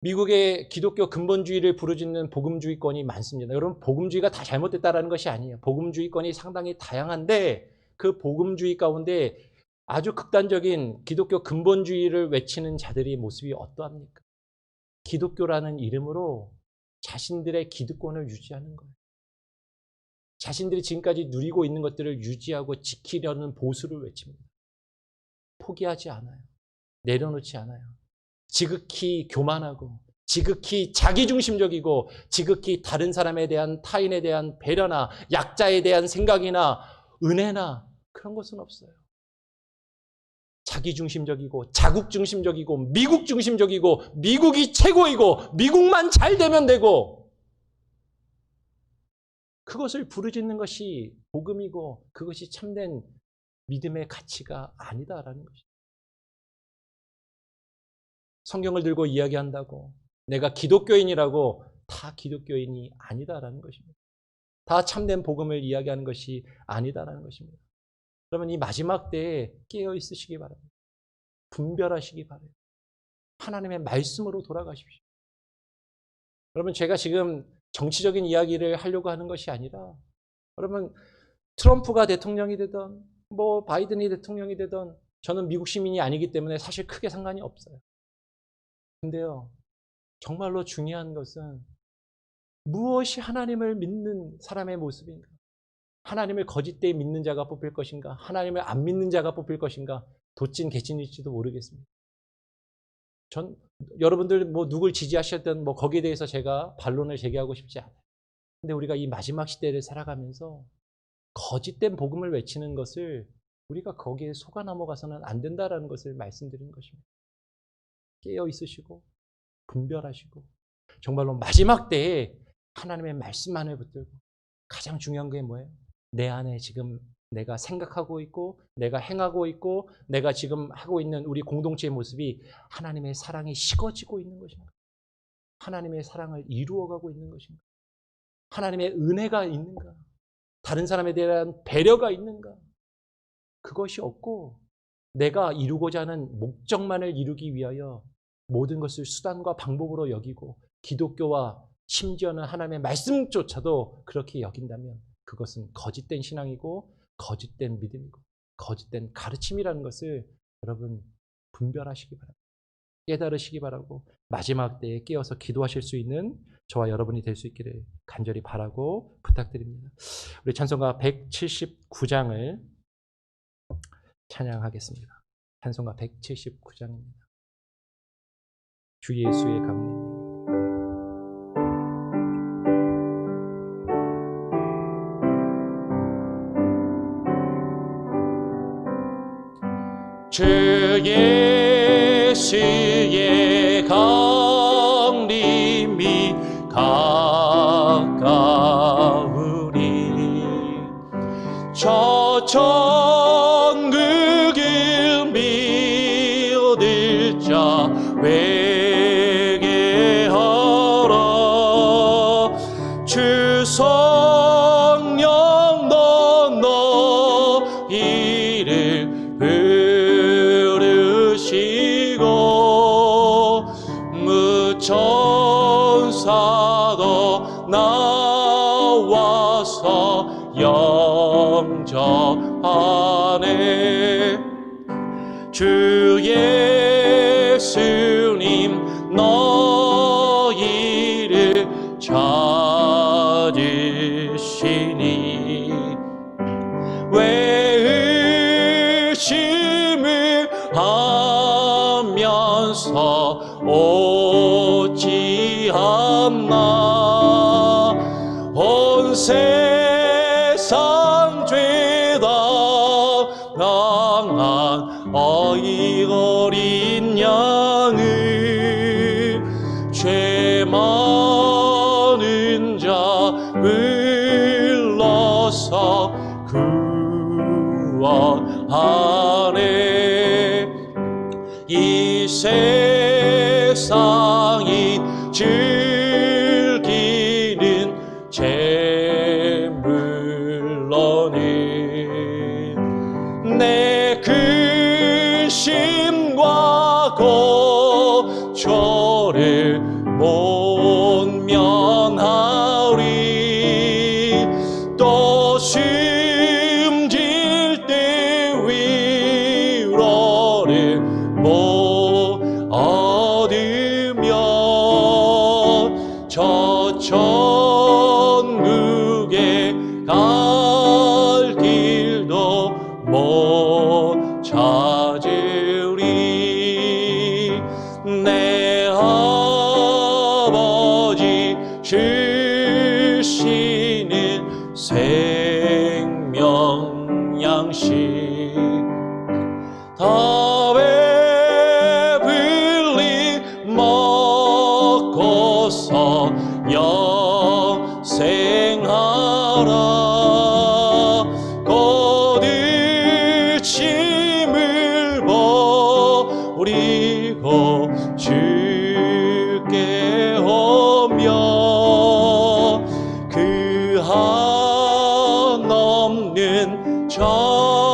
[SPEAKER 1] 미국의 기독교 근본주의를 부르짖는 복음주의권이 많습니다. 여러분, 복음주의가 다 잘못됐다는 것이 아니에요. 복음주의권이 상당히 다양한데 그 복음주의 가운데 아주 극단적인 기독교 근본주의를 외치는 자들의 모습이 어떠합니까? 기독교라는 이름으로 자신들의 기득권을 유지하는 거예요. 자신들이 지금까지 누리고 있는 것들을 유지하고 지키려는 보수를 외칩니다. 포기하지 않아요. 내려놓지 않아요. 지극히 교만하고 지극히 자기중심적이고 지극히 다른 사람에 대한, 타인에 대한 배려나 약자에 대한 생각이나 은혜나 그런 것은 없어요. 자기중심적이고 자국중심적이고 미국중심적이고 미국이 최고이고 미국만 잘 되면 되고, 그것을 부르짖는 것이 복음이고 그것이 참된 믿음의 가치가 아니다라는 것입니다. 성경을 들고 이야기한다고 내가 기독교인이라고 다 기독교인이 아니다라는 것입니다. 다 참된 복음을 이야기하는 것이 아니다라는 것입니다. 여러분, 이 마지막 때에 깨어 있으시기 바랍니다. 분별하시기 바랍니다. 하나님의 말씀으로 돌아가십시오. 여러분, 제가 지금 정치적인 이야기를 하려고 하는 것이 아니라, 여러분, 트럼프가 대통령이 되던 바이든이 대통령이 되던 저는 미국 시민이 아니기 때문에 사실 크게 상관이 없어요. 근데요, 정말로 중요한 것은 무엇이 하나님을 믿는 사람의 모습인가? 하나님을 거짓되이 믿는 자가 뽑힐 것인가? 하나님을 안 믿는 자가 뽑힐 것인가? 도찐 개찐일지도 모르겠습니다. 여러분들 누굴 지지하셨든 거기에 대해서 제가 반론을 제기하고 싶지 않아요. 근데 우리가 이 마지막 시대를 살아가면서 거짓된 복음을 외치는 것을 우리가 거기에 속아 넘어가서는 안 된다라는 것을 말씀드리는 것입니다. 깨어 있으시고 분별하시고 정말로 마지막 때에 하나님의 말씀만을 붙들고, 가장 중요한 게 뭐예요? 내 안에 지금 내가 생각하고 있고 내가 행하고 있고 내가 지금 하고 있는 우리 공동체의 모습이 하나님의 사랑이 식어지고 있는 것인가? 하나님의 사랑을 이루어가고 있는 것인가? 하나님의 은혜가 있는가? 다른 사람에 대한 배려가 있는가? 그것이 없고 내가 이루고자 하는 목적만을 이루기 위하여 모든 것을 수단과 방법으로 여기고 기독교와 심지어는 하나님의 말씀조차도 그렇게 여긴다면 그것은 거짓된 신앙이고 거짓된 믿음이고 거짓된 가르침이라는 것을 여러분 분별하시기 바랍니다. 깨달으시기 바라고, 마지막 때에 깨어서 기도하실 수 있는 저와 여러분이 될 수 있기를 간절히 바라고 부탁드립니다. 우리 찬송가 179장을 찬양하겠습니다. 찬송가 179장입니다. 주 예수의 강림. 주 예수의 강림이 가까우니 저 천국을 믿을 자 회개하라. 주 성령 너희를 천사도 나와서 영접하네. 주 예수님 너희를 찾으시니 왜 의심을 하면서 오지 않나. 온 세상 죄다 당한 어이 어린 양을 죄 많은 자 불러서 구원하네. 이 세상이 즐기는 재물로는 내 근심과 고초를 못 면하리. 또 숨질 때 위로를 못 얻으며 저 버리고 주께 오며 그 한없는 자비를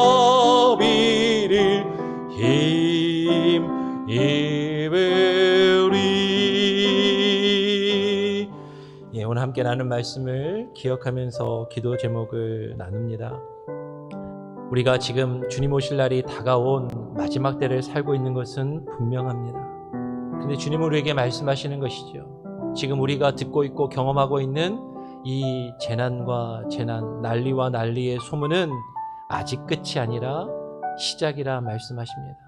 [SPEAKER 1] 힘입으리. 예, 오늘 함께 나눈 말씀을 기억하면서 기도 제목을 나눕니다. 우리가 지금 주님 오실 날이 다가온 마지막 때를 살고 있는 것은 분명합니다. 근데 주님은 우리에게 말씀하시는 것이죠. 지금 우리가 듣고 있고 경험하고 있는 이 재난과 재난, 난리와 난리의 소문은 아직 끝이 아니라 시작이라 말씀하십니다.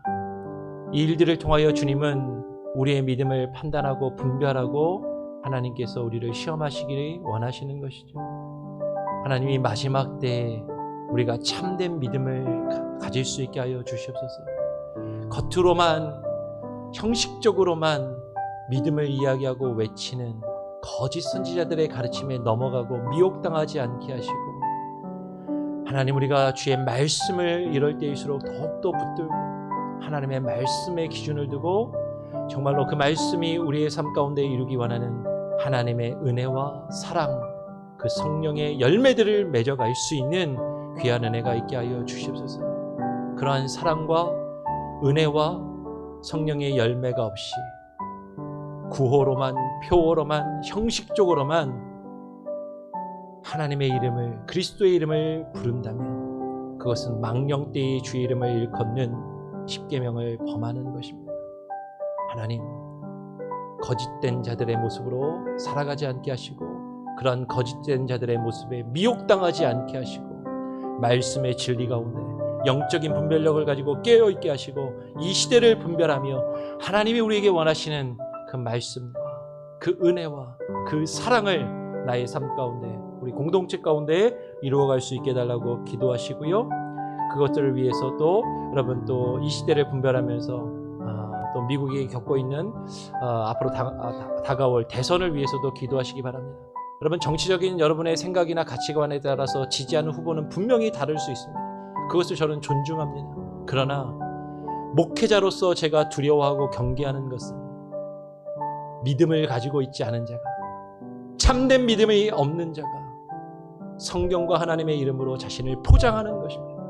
[SPEAKER 1] 이 일들을 통하여 주님은 우리의 믿음을 판단하고 분별하고 하나님께서 우리를 시험하시기를 원하시는 것이죠. 하나님이 마지막 때에 우리가 참된 믿음을 가질 수 있게 하여 주시옵소서. 겉으로만 형식적으로만 믿음을 이야기하고 외치는 거짓 선지자들의 가르침에 넘어가고 미혹당하지 않게 하시고, 하나님 우리가 주의 말씀을 이럴 때일수록 더욱더 붙들고 하나님의 말씀의 기준을 두고 정말로 그 말씀이 우리의 삶 가운데 이루기 원하는 하나님의 은혜와 사랑, 그 성령의 열매들을 맺어갈 수 있는 귀한 은혜가 있게 하여 주시옵소서. 그러한 사랑과 은혜와 성령의 열매가 없이 구호로만, 표어로만, 형식적으로만 하나님의 이름을, 그리스도의 이름을 부른다면 그것은 망령되이 주의 이름을 일컫는 십계명을 범하는 것입니다. 하나님, 거짓된 자들의 모습으로 살아가지 않게 하시고 그러한 거짓된 자들의 모습에 미혹당하지 않게 하시고 말씀의 진리 가운데 영적인 분별력을 가지고 깨어있게 하시고 이 시대를 분별하며 하나님이 우리에게 원하시는 그 말씀과 그 은혜와 그 사랑을 나의 삶 가운데, 우리 공동체 가운데 이루어갈 수 있게 해달라고 기도하시고요. 그것들을 위해서 또 여러분 또 이 시대를 분별하면서 또 미국이 겪고 있는 앞으로 다가올 대선을 위해서도 기도하시기 바랍니다. 여러분, 정치적인 여러분의 생각이나 가치관에 따라서 지지하는 후보는 분명히 다를 수 있습니다. 그것을 저는 존중합니다. 그러나 목회자로서 제가 두려워하고 경계하는 것은 믿음을 가지고 있지 않은 자가, 참된 믿음이 없는 자가 성경과 하나님의 이름으로 자신을 포장하는 것입니다.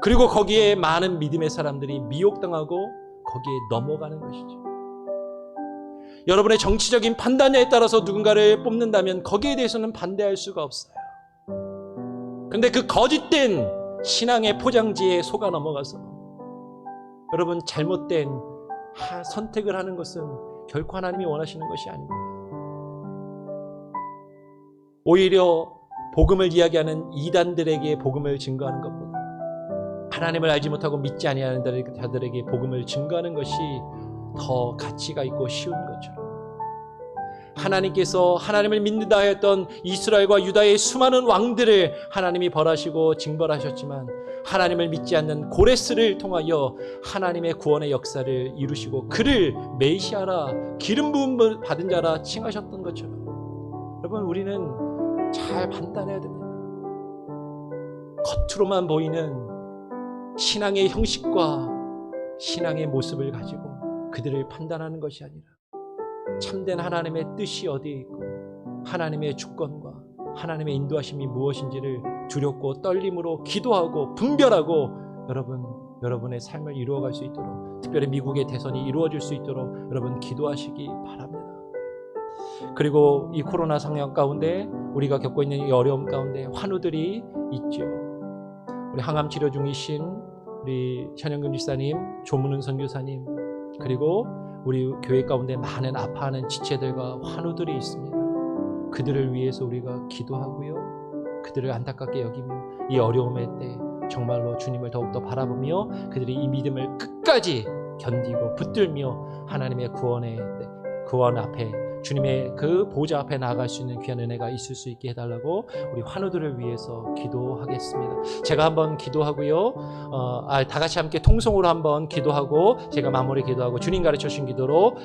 [SPEAKER 1] 그리고 거기에 많은 믿음의 사람들이 미혹당하고 거기에 넘어가는 것이죠. 여러분의 정치적인 판단에 따라서 누군가를 뽑는다면 거기에 대해서는 반대할 수가 없어요. 그런데 그 거짓된 신앙의 포장지에 속아 넘어가서 여러분 잘못된 선택을 하는 것은 결코 하나님이 원하시는 것이 아닙니다. 오히려 복음을 이야기하는 이단들에게 복음을 증거하는 것보다 하나님을 알지 못하고 믿지 아니하는 자들에게 복음을 증거하는 것이 더 가치가 있고 쉬운 것처럼, 하나님께서 하나님을 믿는다 하였던 이스라엘과 유다의 수많은 왕들을 하나님이 벌하시고 징벌하셨지만 하나님을 믿지 않는 고레스를 통하여 하나님의 구원의 역사를 이루시고 그를 메시아라, 기름 부음 받은 자라 칭하셨던 것처럼, 여러분 우리는 잘 판단해야 됩니다. 겉으로만 보이는 신앙의 형식과 신앙의 모습을 가지고 그들을 판단하는 것이 아니라 참된 하나님의 뜻이 어디에 있고 하나님의 주권과 하나님의 인도하심이 무엇인지를 두렵고 떨림으로 기도하고 분별하고 여러분의 삶을 이루어갈 수 있도록, 특별히 미국의 대선이 이루어질 수 있도록 여러분 기도하시기 바랍니다. 그리고 이 코로나 상황 가운데 우리가 겪고 있는 이 어려움 가운데 환우들이 있죠. 우리 항암 치료 중이신 우리 현영근 지사님, 조문은 선교사님, 그리고 우리 교회 가운데 많은 아파하는 지체들과 환우들이 있습니다. 그들을 위해서 우리가 기도하고요, 그들을 안타깝게 여기며 이 어려움의 때 정말로 주님을 더욱더 바라보며 그들이 이 믿음을 끝까지 견디고 붙들며 하나님의 구원 앞에 주님의 그 보좌 앞에 나아갈 수 있는 귀한 은혜가 있을 수 있게 해달라고 우리 환우들을 위해서 기도하겠습니다. 제가 한번 기도하고요. 다 같이 함께 통성으로 한번 기도하고 제가 마무리 기도하고 주님 가르쳐 주신 기도로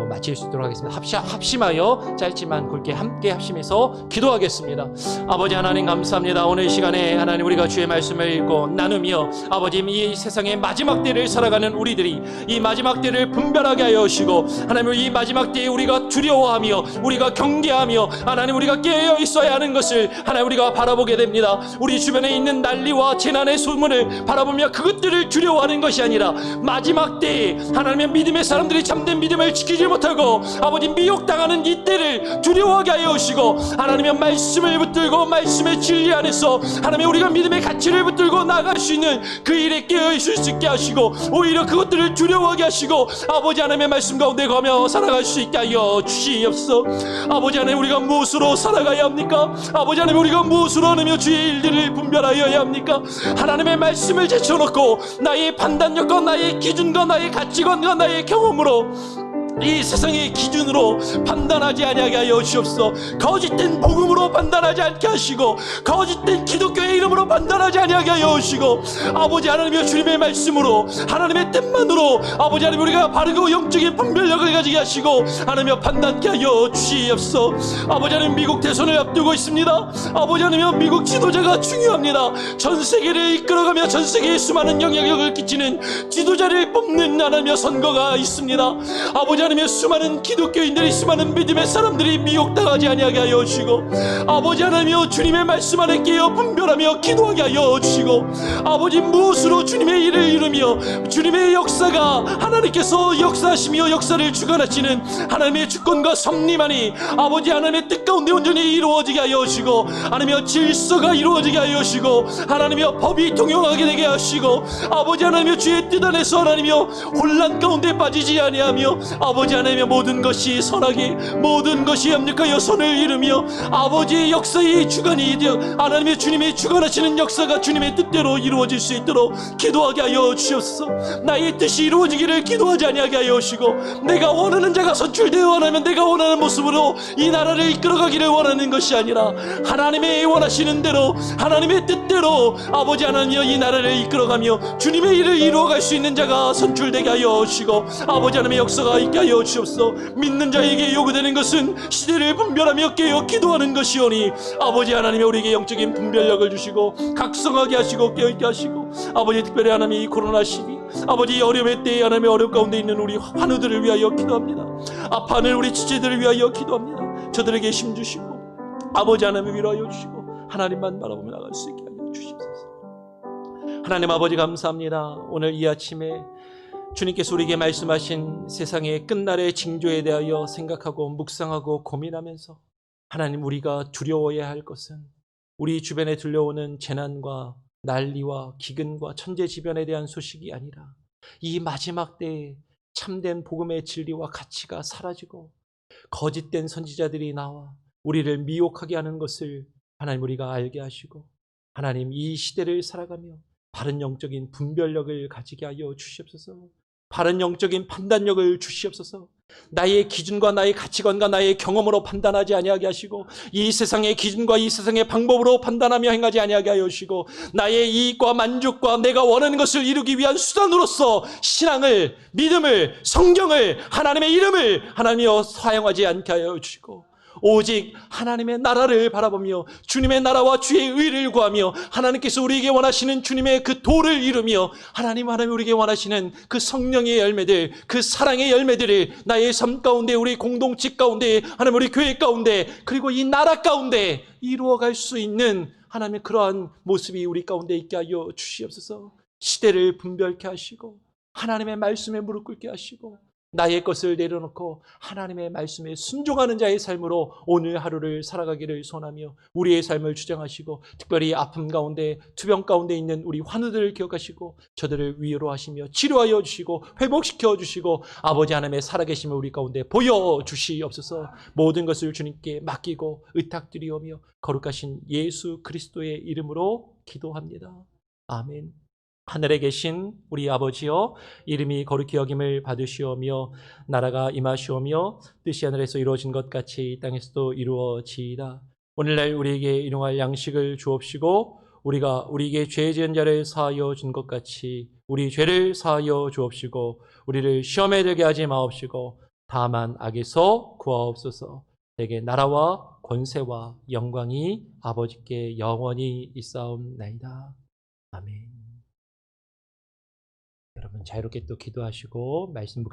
[SPEAKER 1] 마칠 수 있도록 하겠습니다. 합심하여 짧지만 굵게 함께 합심해서 기도하겠습니다. 아버지 하나님 감사합니다. 오늘 이 시간에 하나님 우리가 주의 말씀을 읽고 나누며 아버지 이 세상의 마지막 때를 살아가는 우리들이 이 마지막 때를 분별하게 하여 주시고 하나님 이 마지막 때에 우리가 두려워하며 우리가 경계하며 하나님 우리가 깨어 있어야 하는 것을 하나님 우리가 바라보게 됩니다. 우리 주변에 있는 난리와 재난의 소문을 바라보며 그것들을 두려워하는 것이 아니라 마지막 때에 하나님의 믿음의 사람들이 참된 믿음을 지키지 못하고 아버지 미혹당하는 이 때를 두려워하게 하여 주시고 하나님의 말씀을 붙들고 말씀의 진리 안에서 하나님의 우리가 믿음의 가치를 붙들고 나아갈 수 있는 그 일에 깨어 있을 수 있게 하시고 오히려 그것들을 두려워하게 하시고 아버지 하나님의 말씀 가운데 가며 살아갈 수 있게 하여 주시옵소서. 아버지 하나님 우리가 무엇으로 살아가야 합니까? 아버지 하나님 우리가 무엇으로 하며 주의 일들을 분별하여야 합니까? 하나님의 말씀을 제쳐놓고 나의 판단력과 나의 기준과 나의 가치관과 나의 경험으로 이 세상의 기준으로 판단하지 아니하게 하여 주옵소서. 거짓된 복음으로 판단하지 않게 하시고 거짓된 기독교의 이름으로 판단하지 아니하게 하여 주시고 아버지 하나님의 주님의 말씀으로 하나님의 뜻만으로 아버지 하나님 우리가 바르고 영적인 분별력을 가지게 하시고 하나님의 판단케 하여 주시옵소서. 아버지 하나님 미국 대선을 앞두고 있습니다. 아버지 하나님 미국 지도자가 중요합니다. 전 세계를 이끌어가며 전 세계에 수많은 영향력을 끼치는 지도자를 뽑는 하나님의 선거가 있습니다. 아버지 하나님의 수많은 기독교인들이 수많은 믿음의 사람들이 미혹당하지 아니하게 하여 주시고 아버지 하나님이여 주님의 말씀 안에 깨어 분별하며 기도하게 하여 주시고 아버지 무엇으로 주님의 일을 이루며 주님의 역사가 하나님께서 역사하시며 역사를 주관하시는 하나님의 주권과 섭리만이 아버지 하나님의 뜻 가운데 온전히 이루어지게 하여 주시고 하나님이여 질서가 이루어지게 하여 주시고 하나님이여 법이 통용하게 되게 하시고 아버지 하나님이여 주의 뜻 안에서 하나님이여 혼란 가운데 빠지지 아니하며 아버지 하나님의 모든 것이 선하게 모든 것이 합력하여 선을 이루며 아버지의 역사의 주관이 되어 하나님의 주님의 주관하시는 역사가 주님의 뜻대로 이루어질 수 있도록 기도하게 하여 주옵소서. 나의 뜻이 이루어지기를 기도하지 아니하게 하여 주시고 내가 원하는 자가 선출되어 원하면 내가 원하는 모습으로 이 나라를 이끌어가기를 원하는 것이 아니라 하나님의 원하시는 대로 하나님의 뜻대로 아버지 하나님이여 이 나라를 이끌어가며 주님의 일을 이루어갈 수 있는 자가 선출되게 하여 주시고 아버지 하나님의 역사가 있게 하여 주옵소서. 믿는 자에게 요구되는 것은 시대를 분별하며 깨어 기도하는 것이오니 아버지 하나님의 우리에게 영적인 분별력을 주시고 각성하게 하시고 깨어있게 하시고 아버지 특별히 하나님의 이 코로나 시기 아버지 어려움의 때에 하나님의 어려움 가운데 있는 우리 환우들을 위하여 기도합니다. 아파하는 우리 지체들을 위하여 기도합니다. 저들에게 힘 주시고 아버지 하나님을 위로하여 주시고 하나님만 바라보며 나갈 수 있게 하여 주십소서. 하나님 아버지 감사합니다. 오늘 이 아침에 주님께서 우리에게 말씀하신 세상의 끝날의 징조에 대하여 생각하고 묵상하고 고민하면서 하나님 우리가 두려워해야 할 것은 우리 주변에 들려오는 재난과 난리와 기근과 천재지변에 대한 소식이 아니라 이 마지막 때에 참된 복음의 진리와 가치가 사라지고 거짓된 선지자들이 나와 우리를 미혹하게 하는 것을 하나님 우리가 알게 하시고 하나님 이 시대를 살아가며 바른 영적인 분별력을 가지게 하여 주시옵소서. 바른 영적인 판단력을 주시옵소서. 나의 기준과 나의 가치관과 나의 경험으로 판단하지 아니하게 하시고 이 세상의 기준과 이 세상의 방법으로 판단하며 행하지 아니하게 하여 주시고 나의 이익과 만족과 내가 원하는 것을 이루기 위한 수단으로서 신앙을 믿음을 성경을 하나님의 이름을 하나님이여 사용하지 않게 하여 주시고 오직 하나님의 나라를 바라보며 주님의 나라와 주의 의를 구하며 하나님께서 우리에게 원하시는 주님의 그 도를 이루며 하나님 우리에게 원하시는 그 성령의 열매들 그 사랑의 열매들을 나의 삶 가운데 우리 공동체 가운데 하나님 우리 교회 가운데 그리고 이 나라 가운데 이루어갈 수 있는 하나님의 그러한 모습이 우리 가운데 있게 하여 주시옵소서. 시대를 분별케 하시고 하나님의 말씀에 무릎 꿇게 하시고 나의 것을 내려놓고 하나님의 말씀에 순종하는 자의 삶으로 오늘 하루를 살아가기를 소원하며 우리의 삶을 주장하시고 특별히 아픔 가운데 투병 가운데 있는 우리 환우들을 기억하시고 저들을 위로하시며 치료하여 주시고 회복시켜 주시고 아버지 하나님의 살아계심을 우리 가운데 보여주시옵소서. 모든 것을 주님께 맡기고 의탁드리오며 거룩하신 예수 그리스도의 이름으로 기도합니다. 아멘. 하늘에 계신 우리 아버지여, 이름이 거룩히 여김을 받으시오며 나라가 임하시오며 뜻이 하늘에서 이루어진 것 같이 이 땅에서도 이루어지이다. 오늘날 우리에게 일용할 양식을 주옵시고 우리가 우리에게 죄 지은 자를 사하여 준 것 같이 우리 죄를 사하여 주옵시고 우리를 시험에 들게 하지 마옵시고 다만 악에서 구하옵소서. 내게 나라와 권세와 영광이 아버지께 영원히 있사옵나이다. 아멘. 여러분 자유롭게 또 기도하시고 말씀 묵상